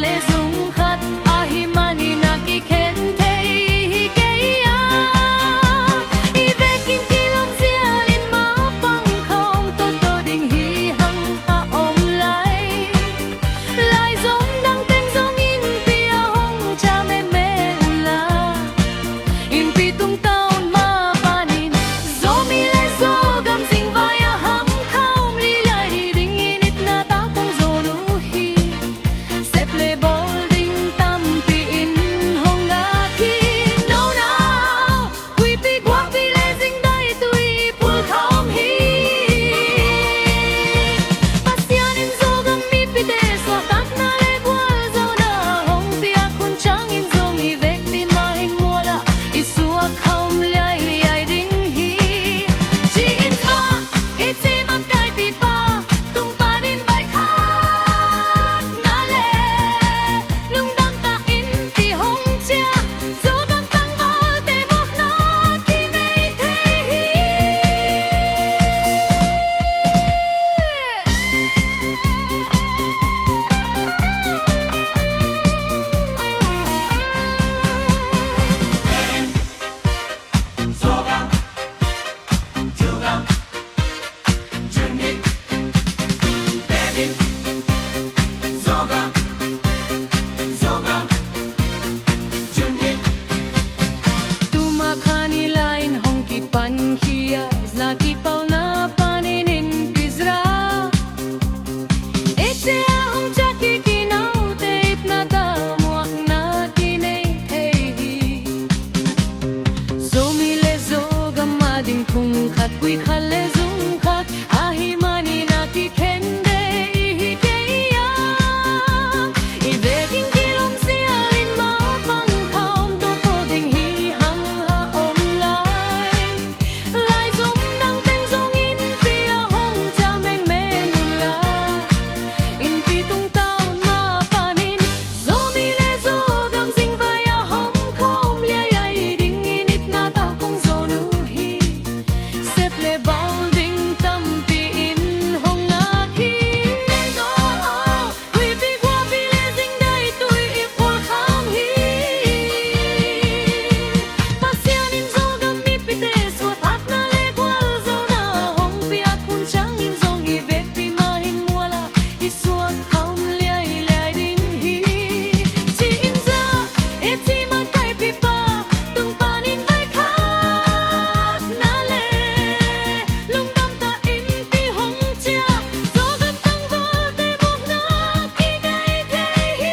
lệ dung khát ahimani na ki khen thei hi ke ya i ve kin ki long sia lin ma pang không to to ding hi hang ha om lai lai giống đang tên giống in pia hong cha me me la in pi tung tao ma panin zo mi le zo gam sing vai a ham khom li lai di ding in it na ta kong zo nu hi sep le bol ding tam pi in hong ga ki no now quy pi qua pi le sing dai tui pul khom hi pasian in zo gam mi pi te so tak na le gwal zo na hong pi a kun chang in zo mi vek pi ma hing mo la isua khom lai ai ding hi chi in kha it se mam kai pi pa tung pa din bai kha na le lung dam ta in ti hong chia zo gam tang ma te mok na ki nei the hi Tuma khani lain hong ki pan khia za ki pau na panin in pizra ete a hong cha ki ki nau te ip na ta muak na ki nei thei hi zo mi le zo gam ma ding khung khat quy khat le zum khat ahi mani na ki khen de hi ke ya i ve king ki long sia in ma pang khom to to ding hi hang ha om lai lai zum dang tên zong in pia hong cha men men la in pi tung tao ma panin zo mi le zo gam sing vai a hong khom le ai ding in it na ta kong zo nu hi sep le bao ding tam pi in hong na ki no quy pi qua pi le sing dai tui i pol kham hi pasian in zo gam mi pi te so thak na le gwal zo na hong pi a kun chang in zong i ve pi ma hin mo la i suan khom le ai ding hi chi in za e ti ma kai pi pa tung pa nin vai kha na le lung dam ta in pi hong chia zo gam tang va te mok na ki gai the hi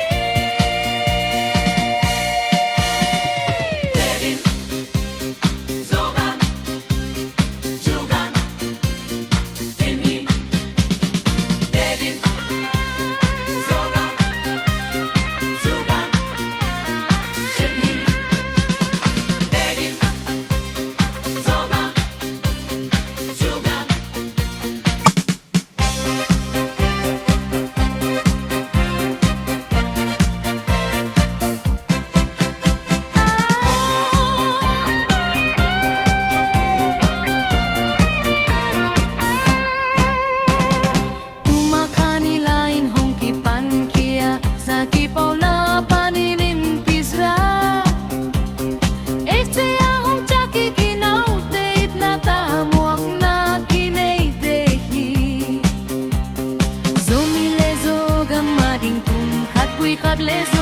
Tuma khani lain hong ki pan kia za ki pau na panin in pizra ete a hong cha ki ki nau te it na ta muak na ki nei te hi zo mi le zo gam ma ding tum khat quy khat le zo